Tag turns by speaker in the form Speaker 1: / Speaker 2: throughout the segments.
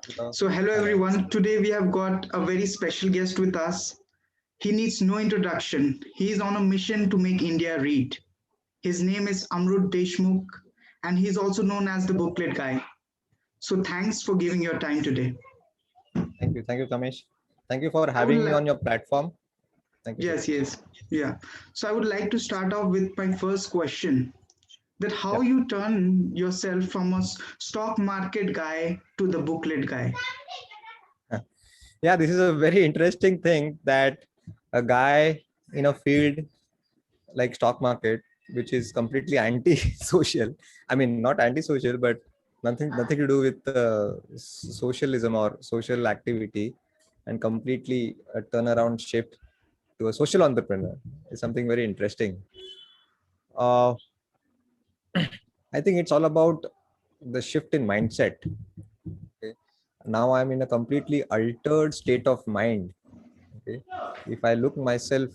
Speaker 1: Hello.
Speaker 2: So, hello
Speaker 1: Hello.
Speaker 2: everyone. Today we have got a very special guest with us. He needs no introduction. He is on a mission to make India read. His name is Amrut Deshmukh, and he is also known as the Booklet Guy. So, thanks for giving your time today.
Speaker 1: Thank you. Thank you, Kamesh. Thank you for
Speaker 2: I would
Speaker 1: having me
Speaker 2: like,
Speaker 1: on your platform. Thank you so
Speaker 2: yes,
Speaker 1: much.
Speaker 2: yes, yeah. So, I would like to start off with my first question: that how
Speaker 1: Yeah.
Speaker 2: you turn yourself from a stock market guy to the booklet guy.
Speaker 1: Yeah, this is a very interesting thing that a guy in a field like stock market, which is completely anti-social. I mean, not anti-social, but nothing to do with socialism or social activity, and completely a turnaround shift to a social entrepreneur is something very interesting. Uh, I think it's all about the shift in mindset. Okay. Now I'm in a completely altered state of mind. Okay. If I look myself,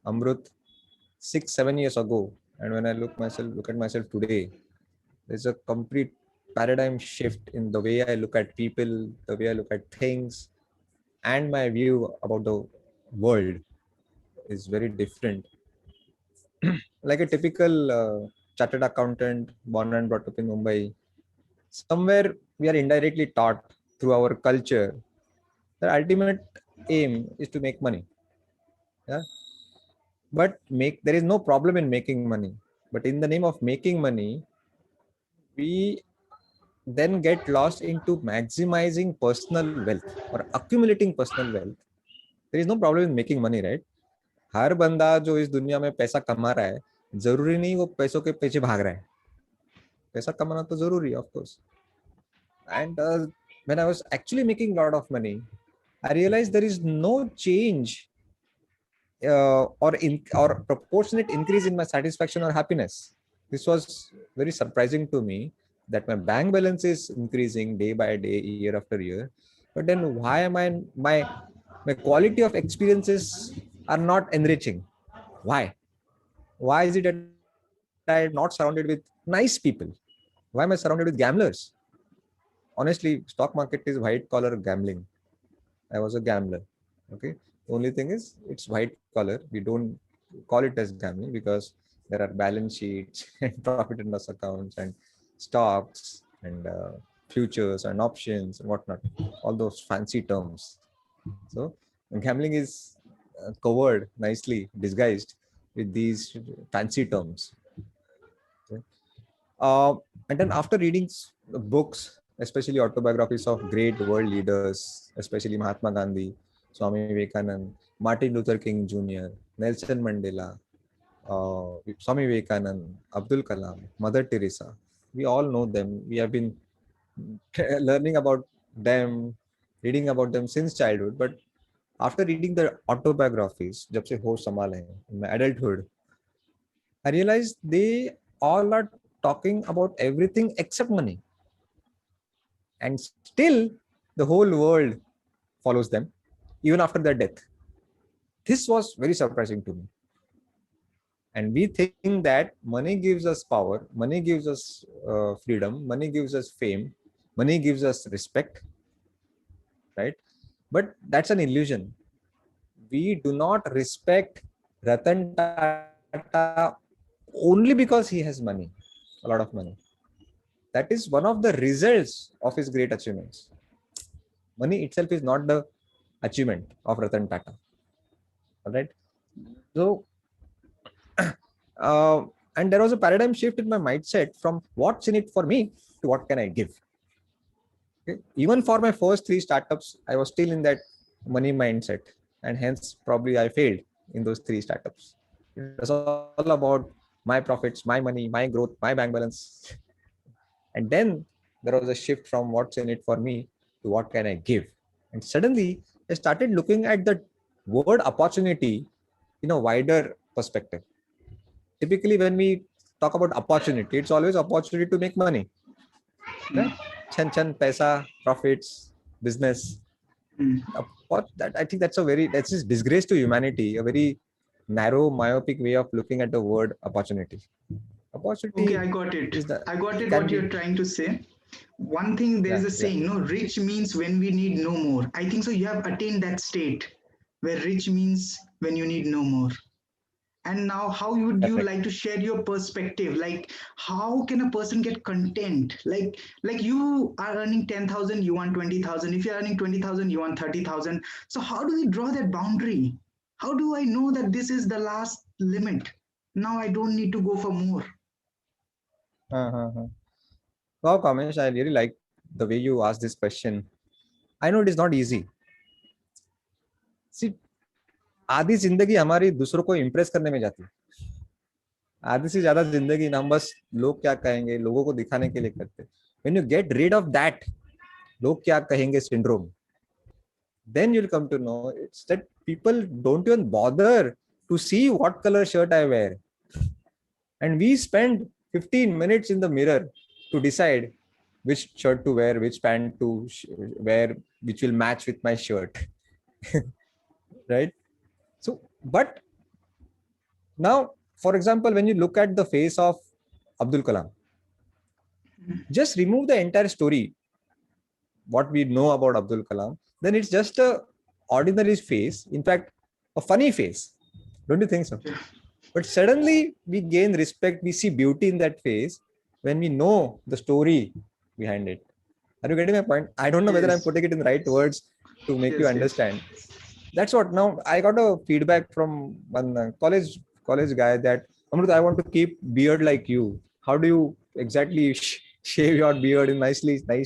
Speaker 1: Amrut, 6, 7 years ago, and when I look at myself today, there's a complete paradigm shift in the way I look at people, the way I look at things, and my view about the world is very different. Like a typical chartered accountant born and brought up in Mumbai, somewhere we are indirectly taught through our culture the ultimate aim is to make money. Yeah, but make there is no problem in making money, but in the name of making money we then get lost into maximizing personal wealth or accumulating personal wealth. There is no problem in making money, right? हर बंदा जो इस दुनिया में पैसा कमा रहा है, जरूरी नहीं वो पैसों के पीछे भाग रहा है. पैसा कमाना तो जरूरी है, of course. And when I was actually making a lot of money, I realized there is no change or proportionate increase in my satisfaction or happiness. This was very surprising to me that my bank balance is increasing day by day, year after year. But then why am my quality of experiences are not enriching? Why? Why is it that I am not surrounded with nice people? Why am I surrounded with gamblers? Honestly, stock market is white collar gambling. I was a gambler. Okay. The only thing is it's white collar. We don't call it as gambling because there are balance sheets and profit and loss accounts and stocks and futures and options and whatnot. All those fancy terms. So gambling is covered nicely, disguised with these fancy terms. Okay. Uh, and then after reading books, especially autobiographies of great world leaders, especially Mahatma Gandhi, Swami Vivekanand, Martin Luther King Jr., Nelson Mandela, Swami Vivekanand, Abdul Kalam, Mother Teresa, we all know them. We have been learning about them, reading about them since childhood. But after reading their autobiographies, जब से होश संभाले हैं, in my adulthood, I realized they all are talking about everything except money. And still, the whole world follows them, even after their death. This was very surprising to me. And we think that money gives us power, money gives us freedom, money gives us fame, money gives us respect, right? But that's an illusion. We do not respect Ratan Tata only because he has money, a lot of money. That is one of the results of his great achievements. Money itself is not the achievement of Ratan Tata. All right. So, uh, and there was a paradigm shift in my mindset from what's in it for me to what can I give. Okay? Even for my first three startups, I was still in that money mindset, and hence probably I failed in those three startups. It was all about my profits, my money, my growth, my bank balance. And then there was a shift from what's in it for me to what can I give. And suddenly I started looking at the word opportunity in a wider perspective. Typically, when we talk about opportunity, it's always opportunity to make money, right? Chan chan, paisa, profits, business.
Speaker 2: Mm.
Speaker 1: That I think that's just disgrace to humanity. A very narrow, myopic way of looking at the word opportunity.
Speaker 2: Okay,
Speaker 1: Opportunity
Speaker 2: I got it.
Speaker 1: is the
Speaker 2: I got
Speaker 1: it
Speaker 2: it
Speaker 1: can
Speaker 2: what
Speaker 1: be
Speaker 2: you're trying to say. one thing, there is
Speaker 1: Yeah,
Speaker 2: a
Speaker 1: yeah.
Speaker 2: saying, no, rich means when we need no more. I think so. You have attained that state where rich means when you need no more. And now, how would you
Speaker 1: Correct.
Speaker 2: like to share your perspective? Like, how can a person get content? Like you are earning 10,000, you want 20,000. If you're earning 20,000, you want 30,000. So, how do we draw that boundary? How do I know that this is the last limit? Now I don't need to go for more.
Speaker 1: Uh-huh. Wow, Kamesh, I really like the way you asked this question. I know it is not easy. See, आधी जिंदगी हमारी दूसरों को impress करने में जाती है. आधी से ज्यादा जिंदगी ना हम बस लोग क्या कहेंगे, लोगों को दिखाने के लिए करते. When you get rid of that, लोग क्या कहेंगे syndrome, then you'll come to know it's that people don't even bother to see what color shirt I wear. And we spend 15 minutes in the mirror to decide which shirt to wear, which pant to wear, which will match with my shirt. Right? So, but now, for example, when you look at the face of Abdul Kalam, just remove the entire story, what we know about Abdul Kalam, then it's just a ordinary face. In fact, a funny face. Don't you think so?
Speaker 2: Yeah.
Speaker 1: But suddenly we gain respect, we see beauty in that face when we know the story behind it. Are you getting my point? I don't know whether I'm
Speaker 2: Yes.
Speaker 1: putting it in the right words to make you
Speaker 2: Yes. Yes.
Speaker 1: understand. That's what. Now I got a feedback from one college guy that Amrut, I want to keep beard like you. How do you exactly shave your beard in nice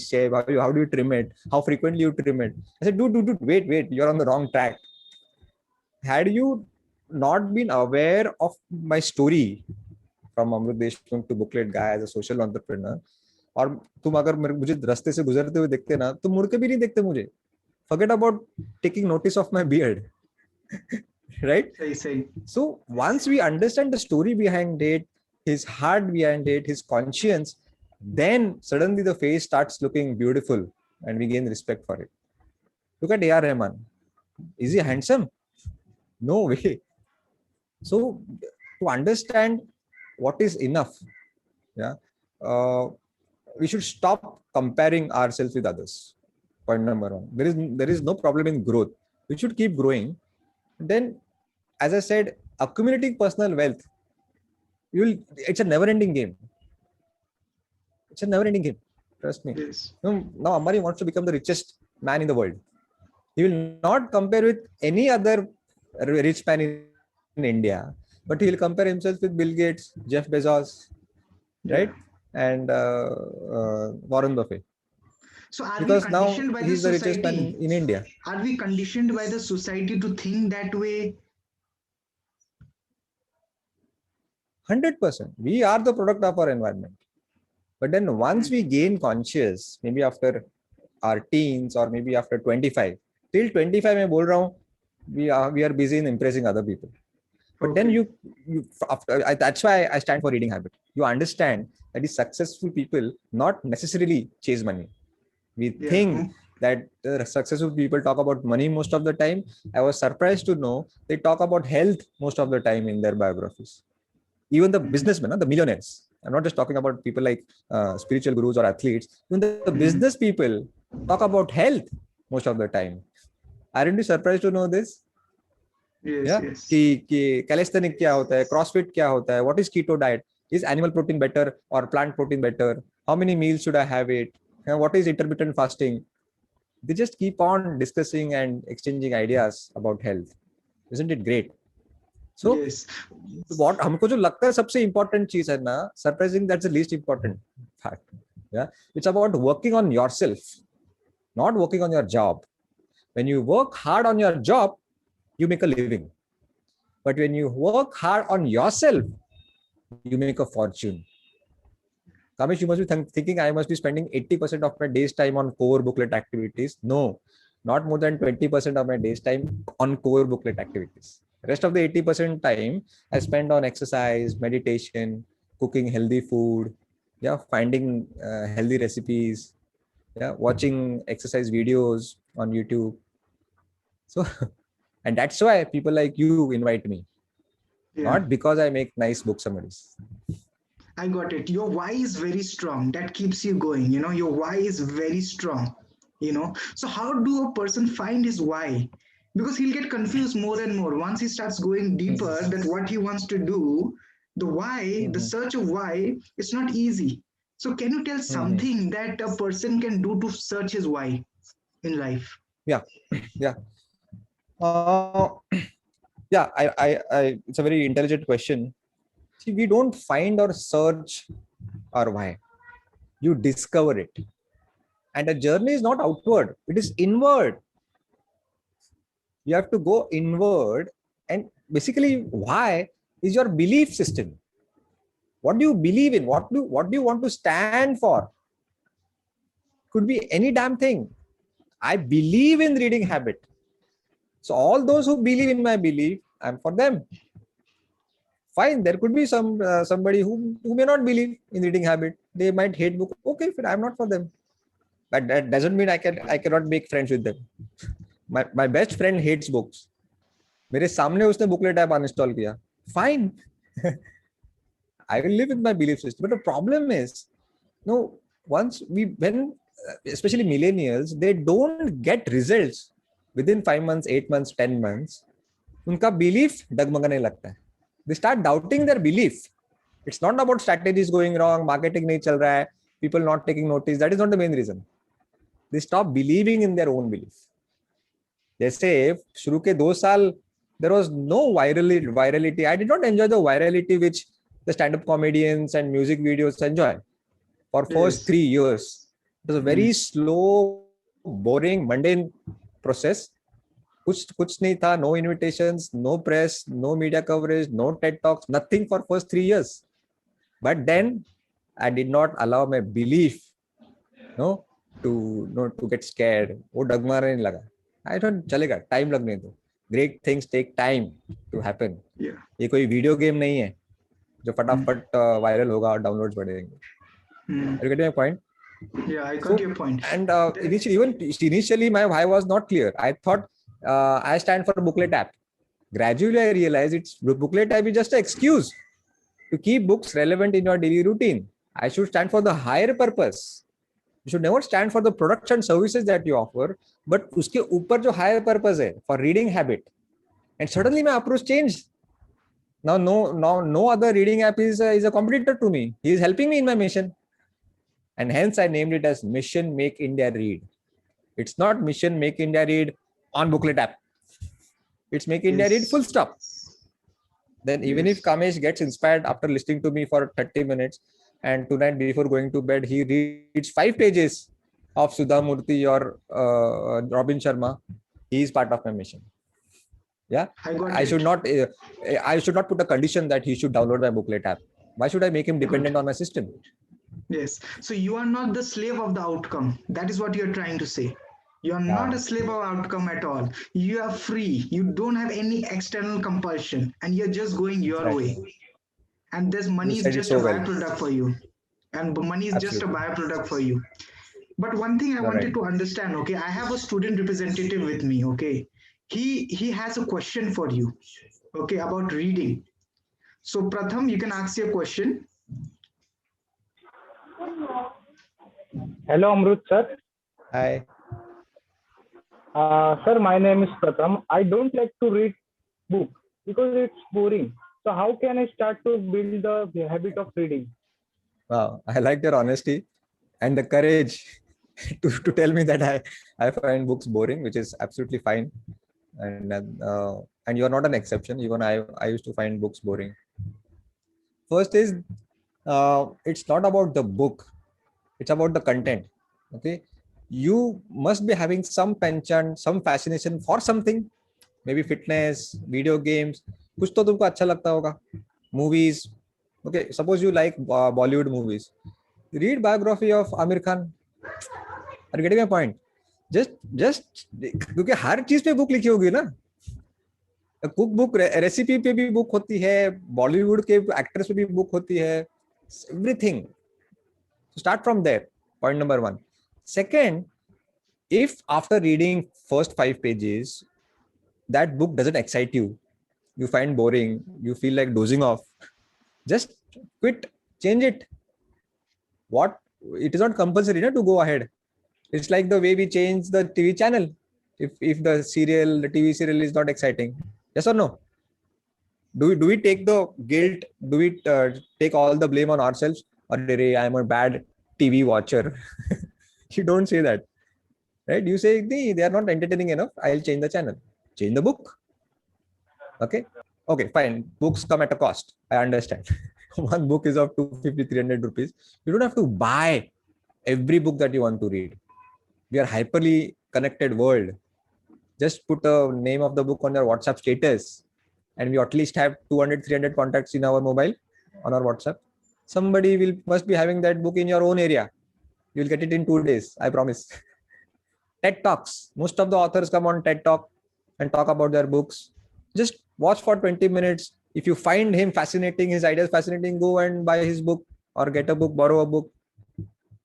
Speaker 1: shape? How do you trim it? How frequently you trim it? I said, dude, wait, you're on the wrong track. Had you not been aware of my story from Amrut Deshmukh to Booklet Guy as a social entrepreneur, और तुम अगर मुझे रास्ते से गुजरते हुए देखते ना, तुम मुड़ के भी नहीं देखते मुझे. Forget about taking notice of my beard. Right?
Speaker 2: Say.
Speaker 1: So once we understand the story behind it, his heart behind it, his conscience, then suddenly the face starts looking beautiful and we gain respect for it. Look at A.R. Rahman. Is he handsome? No way. So to understand what is enough, yeah, uh, we should stop comparing ourselves with others. Point number one. There is no problem in growth. We should keep growing. Then, as I said, accumulating personal wealth, it's a never-ending game. It's a never-ending game. Trust me.
Speaker 2: Yes.
Speaker 1: Now Ambani wants to become the richest man in the world. He will not compare with any other rich man in India, but he will compare himself with Bill Gates, Jeff Bezos,
Speaker 2: Yeah.
Speaker 1: right? And Warren Buffett.
Speaker 2: So are we
Speaker 1: Because now
Speaker 2: conditioned by the
Speaker 1: he's the richest man
Speaker 2: society?
Speaker 1: in India.
Speaker 2: Are we conditioned by the society to think that way?
Speaker 1: 100%. We are the product of our environment. But then once we gain conscious, maybe after our teens or maybe after 25, till 25, मैं बोल रहा हूँ, we are busy in impressing other people. But then you that's why I stand for reading habit. You understand that the successful people not necessarily chase money. We think that the successful people talk about money most of the time. I was surprised to know they talk about health most of the time in their biographies. Even the businessmen, the millionaires. I'm not just talking about people like spiritual gurus or athletes. Even the business people talk about health most of the time. Aren't you surprised to know this?
Speaker 2: Yes.
Speaker 1: कि calisthenics क्या होता है, CrossFit क्या होता है, what is keto diet, is animal protein better or plant protein better, how many meals should I have it, what is intermittent fasting. They just keep on discussing and exchanging ideas about health. Isn't it great? So what हमको जो लगता है सबसे important चीज है ना, surprising, that's the least important fact. Yeah, it's about working on yourself, not working on your job. When you work hard on your job, you make a living. But when you work hard on yourself, you make a fortune. Kamesh, you must be thinking I must be spending 80% of my day's time on core booklet activities. No, not more than 20% of my day's time on core booklet activities. Rest of the 80% time I spend on exercise, meditation, cooking healthy food, finding healthy recipes, watching exercise videos on YouTube. So, and that's why people like you invite me, not because I make nice book summaries.
Speaker 2: I got it. Your why is very strong. That keeps you going. Your why is very strong. So how do a person find his why? Because he'll get confused more and more once he starts going deeper. That what he wants to do, the why, the
Speaker 1: Mhm.
Speaker 2: search of why, it's not easy. So can you tell
Speaker 1: Mhm.
Speaker 2: something that a person can do to search his why in life?
Speaker 1: Yeah, yeah. Uh, yeah, it's a very intelligent question. See, we don't find or search our why. You discover it. And a journey is not outward, it is inward. You have to go inward. And basically, why is your belief system. What do you believe in? What do you want to stand for? Could be any damn thing. I believe in reading habit. So all those who believe in my belief, I'm for them. Fine, there could be somebody who may not believe in reading habit. They might hate book. Okay, fine, I'm not for them. But that doesn't mean I cannot make friends with them. My best friend hates books. मेरे सामने उसने booklet app uninstall किया. Fine. I will live with my belief system. But the problem is, no, once we when especially millennials, they don't get results within 5 months, 8 months, 10 months. उनका belief डगमगाने लगता है. They start doubting their belief. It's not about strategies going wrong, marketing नहीं चल रहा है, people not taking notice. That is not the main reason. They stop believing in their own belief. जैसे शुरू के 2 साल there was no virality. I did not enjoy the virality which the stand-up comedians and music videos enjoy. For first
Speaker 2: Yes.
Speaker 1: 3 years, it was a very slow, boring, mundane process. कुछ नहीं था. No invitations, no press, no media coverage, no TED talks, nothing for first 3 years. But then I did not allow my belief, no, to get scared. वो डगमगाने नहीं लगा. I don't चलेगा, time लगने दो. Great things take time to happen.
Speaker 2: Yeah.
Speaker 1: ये कोई video game नहीं है जो
Speaker 2: Mm.
Speaker 1: फटाफट वायरल होगा और डाउनलोड्स बढ़ेंगे.
Speaker 2: Mm.
Speaker 1: Are you getting my point?
Speaker 2: Yeah, I got
Speaker 1: So,
Speaker 2: your point.
Speaker 1: and initially my why was not clear. I thought I stand for booklet app. Gradually I realized it's booklet app is just an excuse to keep books relevant in your daily routine. I should stand for the higher purpose. You should never stand for the products and services that you offer, but उसके ऊपर जो higher purpose है for reading habit. And suddenly my approach changed. Now no other reading app is a competitor to me. He is helping me in my mission. And hence I named it as Mission Make India Read. It's not Mission Make India Read on booklet app. It's Make India Read full
Speaker 2: Yes.
Speaker 1: stop. Then even if
Speaker 2: Yes.
Speaker 1: Kamesh gets inspired after listening to me for 30 minutes and tonight before going to bed, he reads 5 pages of Sudha Murthy or Robin Sharma, he is part of my mission. Yeah,
Speaker 2: I got
Speaker 1: I
Speaker 2: it.
Speaker 1: should not I should not put a condition that he should download my booklet app. Why should I make him
Speaker 2: Good.
Speaker 1: dependent on my system?
Speaker 2: Yes. So you are not the slave of the outcome. That is what you're trying to say. You are not
Speaker 1: Yeah,
Speaker 2: a slave of outcome at all. You are free. You don't have any external compulsion and you're just going
Speaker 1: that's
Speaker 2: your
Speaker 1: right.
Speaker 2: way. And this
Speaker 1: You
Speaker 2: money is
Speaker 1: said it
Speaker 2: just a
Speaker 1: so well.
Speaker 2: byproduct for you. And money is just a
Speaker 1: Absolutely.
Speaker 2: byproduct for you. But one thing I
Speaker 1: You're right.
Speaker 2: wanted to understand, okay, I have a student representative with me, okay. He has a question for you, okay, about reading. So Pratham, you can ask your question.
Speaker 3: Hello, Amrut sir.
Speaker 1: Hi.
Speaker 3: Sir, my name is Pratham. I don't like to read book because it's boring. So how can I start to build the habit of reading?
Speaker 1: Wow. I like your honesty and the courage to tell me that I find books boring, which is absolutely fine. And you're not an exception. Even I used to find books boring. First is it's not about the book, it's about the content. Okay, you must be having some penchant, some fascination for something, maybe fitness, video games. कुछ तो तुमको अच्छा लगता होगा. Movies. Okay, suppose you like Bollywood movies. Read biography of Amir Khan. Are you getting my point? Just क्योंकि हर चीज पे book लिखी होगी ना. कुक बुक रेसिपी पे भी बुक होती है, बॉलीवुड के एक्टर्स पे भी बुक होती है, everything. Start from there. Point number one. Second, if after reading first 5 pages, that book doesn't excite you, you find boring, you feel like dozing off, just quit. change it. What? It is not compulsory to go ahead. It's like the way we change the TV channel. If the TV serial is not exciting, yes or no? Do we take the guilt? Do we take all the blame on ourselves? Or I'm a bad TV watcher. You don't say that, right? You say they are not entertaining enough. I'll change the channel. Change the book. Okay, fine. Books come at a cost. I understand. One book is of 250, 300 rupees. You don't have to buy every book that you want to read. We are hyperly connected world. Just put a name of the book on your WhatsApp status, and we at least have 200, 300 contacts in our mobile on our WhatsApp. Somebody must be having that book in your own area. You'll get it in 2 days. I promise. TED Talks. Most of the authors come on TED Talk and talk about their books. Just watch for 20 minutes. If you find him fascinating, his ideas fascinating, go and buy his book or get a book, borrow a book.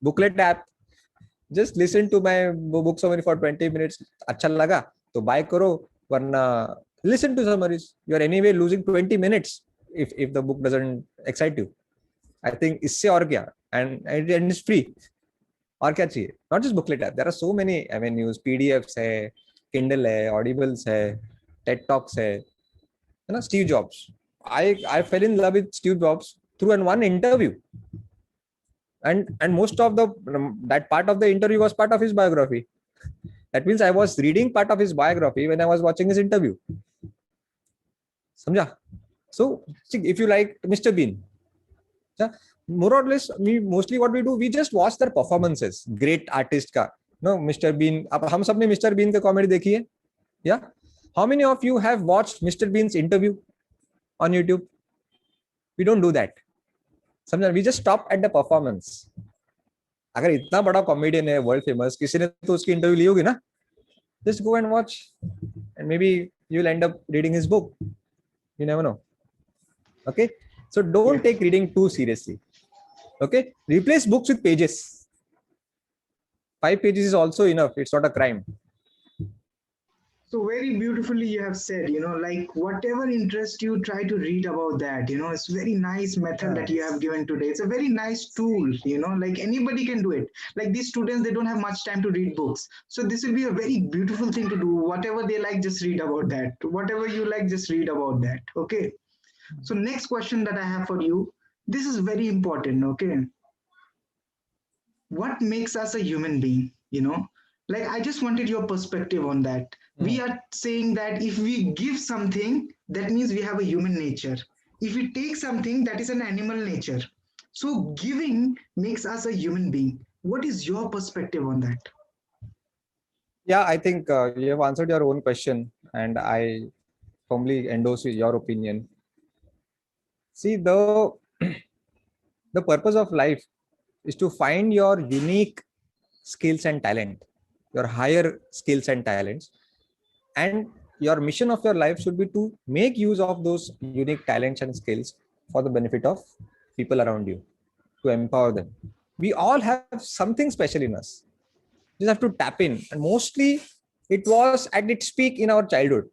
Speaker 1: Booklet app. Just listen to my book summary for 20 minutes. Acha laga, to buy karo. Varna, listen to summaries. You are anyway losing 20 minutes if the book doesn't excite you. I think isse aur kya? And it's free. और क्या चाहिए? Not just booklet app. There are so many avenues. PDFs है, Kindle है, Audibles है, TED Talks है. You know, Steve Jobs. I fell in love with Steve Jobs through one interview. And most of that part of the interview was part of his biography. That means I was reading part of his biography when I was watching his interview. Samjha? So if you like Mr. Bean, more or less, mostly what we do, we just watch their performances. Great artist ka. No, Mr. Bean. अब हम सब ने Mr. Bean का comedy देखी है? Yeah. How many of you have watched Mr. Bean's interview on YouTube? We don't do that. समझा? We just stop at the performance. अगर इतना बड़ा comedian है, world famous, किसी ने तो उसकी interview ली होगी ना? Just go and watch, and maybe you'll end up reading his book. You never know. Okay. So don't take reading too seriously. Okay. Replace books with pages. 5 pages is also enough. It's not a crime.
Speaker 2: So very beautifully you have said, like whatever interest you try to read about that, it's very nice method that you have given today. It's a very nice tool, like anybody can do it. Like these students, they don't have much time to read books. So this will be a very beautiful thing to do. Whatever they like, just read about that. Whatever you like, just read about that. Okay. So next question that I have for you, this is very important. Okay. What makes us a human being, Like I just wanted your perspective on that. We are saying that if we give something, that means we have a human nature. If we take something, that is an animal nature. So giving makes us a human being. What is your perspective on that?
Speaker 1: Yeah, I think you have answered your own question, and I firmly endorse your opinion. See, the purpose of life is to find your unique skills and talent, your higher skills and talents. And your mission of your life should be to make use of those unique talents and skills for the benefit of people around you, to empower them. We all have something special in us. You just have to tap in. And mostly it was at its peak in our childhood.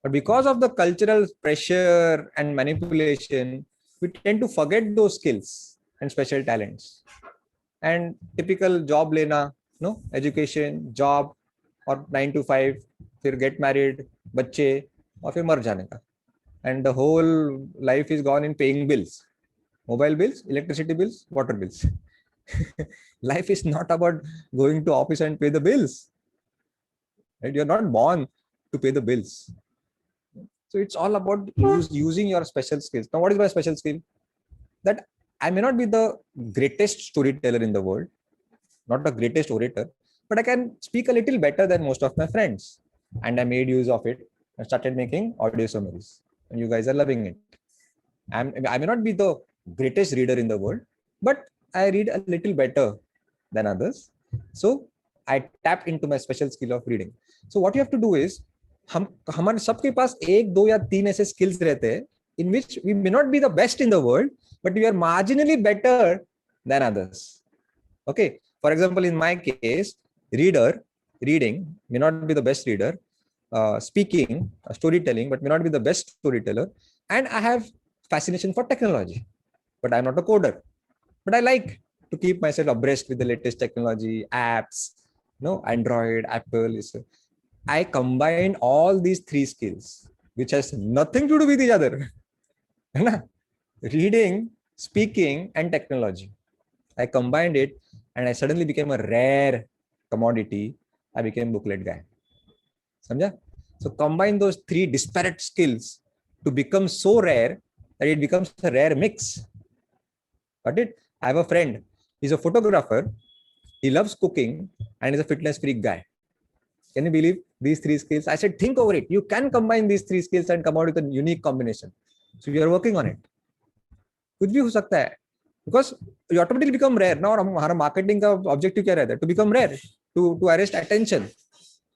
Speaker 1: But because of the cultural pressure and manipulation, we tend to forget those skills and special talents. And typical job lena, education, job, or 9 to 5, फिर get married, बच्चे, और फिर मर जाने का. And the whole life is gone in paying bills, mobile bills, electricity bills, water bills. Life is not about going to office and pay the bills. Right? You're not born to pay the bills. So it's all about using your special skills. Now, what is my special skill? That I may not be the greatest storyteller in the world, not the greatest orator, but I can speak a little better than most of my friends. And I made use of it and started making audio summaries. And you guys are loving it. I may not be the greatest reader in the world, but I read a little better than others. So I tap into my special skill of reading. So what you have to do is, हमारे सबके पास 1, 2 या 3 ऐसे skills रहते हैं in which we may not be the best in the world, but we are marginally better than others. Okay. For example, in my case, reading may not be the best reader, speaking, storytelling, but may not be the best storyteller. And I have fascination for technology, but I'm not a coder. But I like to keep myself abreast with the latest technology, apps, Android, Apple. I combined all these three skills, which has nothing to do with each other. Reading, speaking, and technology. I combined it and I suddenly became a rare commodity. I became booklet guy. Samjha? So combine those three disparate skills to become so rare that it becomes a rare mix. Got it? I have a friend. He's a photographer. He loves cooking and is a fitness freak guy. Can you believe these three skills? I said, think over it. You can combine these three skills and come out with a unique combination. So you are working on it. कुछ भी हो सकता है. Because you automatically become rare. Now, हमारा marketing का objective क्या रहता है? To become rare, to arrest attention.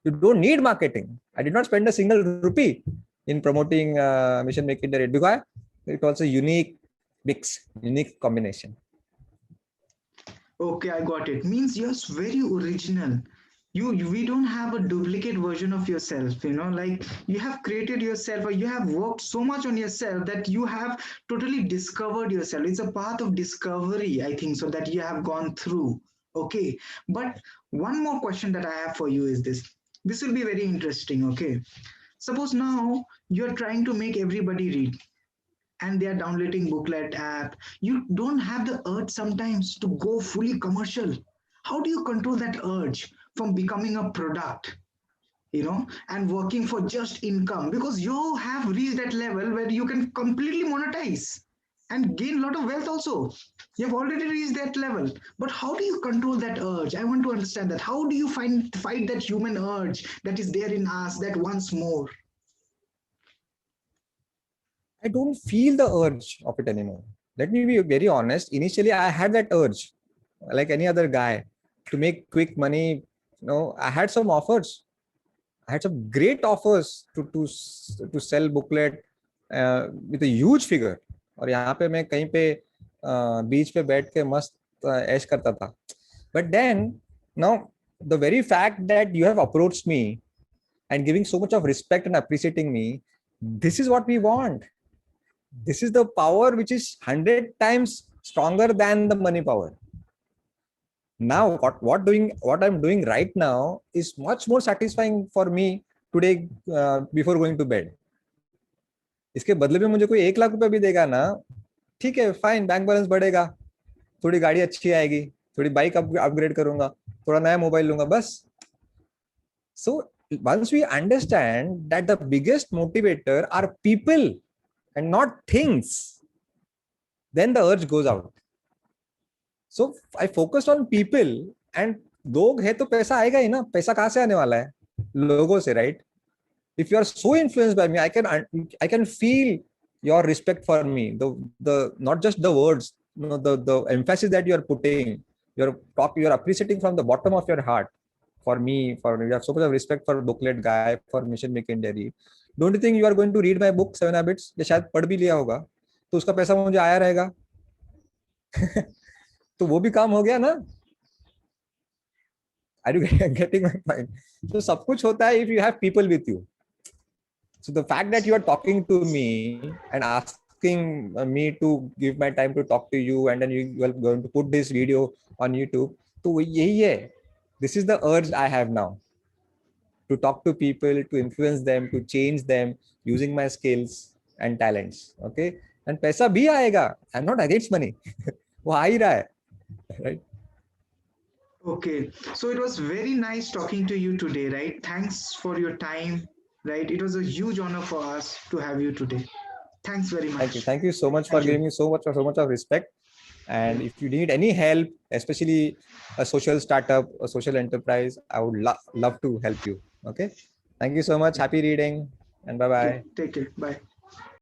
Speaker 1: You don't need marketing. I did not spend a single rupee in promoting Mission Make India Great because it was a unique mix, unique combination.
Speaker 2: Okay, I got it. Means you're very original. We don't have a duplicate version of yourself, like you have created yourself, or you have worked so much on yourself that you have totally discovered yourself. It's a path of discovery, I think, so that you have gone through. Okay, but one more question that I have for you is this will be very interesting. Okay, suppose now you're trying to make everybody read and they are downloading booklet app. You don't have the urge sometimes to go fully commercial. How do you control that urge from becoming a product, and working for just income? Because you have reached that level where you can completely monetize and gain a lot of wealth also. You have already reached that level. But how do you control that urge? I want to understand that. How do you fight that human urge that is there in us, that once more?
Speaker 1: I don't feel the urge of it anymore. Let me be very honest. Initially, I had that urge, like any other guy, to make quick money. I had some offers. I had some great offers to sell booklet with a huge figure. और यहाँ पे मैं कहीं पे बीच पे बैठ के मस्त ऐश करता था. But then now the very fact that you have approached me and giving so much of respect and appreciating me, this is what we want. This is the power which is 100 times stronger than the money power. Now, what I'm doing right now is much more satisfying for me today before going to bed. इसके बदले में मुझे कोई 1 लाख रुपए भी देगा ना, ठीक है, फाइन, बैंक बैलेंस बढ़ेगा, थोड़ी गाड़ी अच्छी आएगी, थोड़ी बाइक अपग्रेड करूंगा, थोड़ा नया मोबाइल लूंगा, बस. So once we understand that the biggest motivator are people and not things, then the urge goes out. So I focused on people, and लोग है तो पैसा आएगा ही ना. पैसा कहाँ से आने वाला है? लोगों से, right? If you are so influenced by me, I can feel your respect for me. The not just the words, the emphasis that you are putting, you're appreciating from the bottom of your heart for me. You have so much of respect for booklet guy, for Mission Make India Read. Don't you think you are going to read my book 7 Habits? या शायद पढ़ भी लिया होगा, तो उसका पैसा मुझे आया रहेगा. तो वो भी काम हो गया ना. Are you getting my point? So सब कुछ होता है if you have people with you. So the fact that you are talking to me and asking me to give my time to talk to you, and then you are going to put this video on YouTube, तो यही है. This is the urge I have now, to talk to people, to influence them, to change them using my skills and talents. Okay, and पैसा भी आएगा. I'm not against money. वो आ ही रहा है, right?
Speaker 2: Okay, so it was very nice talking to you today, right? Thanks for your time, right? It was a huge honor for us to have you today. Thanks very much.
Speaker 1: Thank you so much for giving me so much of respect. And if you need any help, especially a social startup, a social enterprise, I would love to help you. Okay, thank you so much. Happy reading, and bye bye.
Speaker 2: Take care. Bye.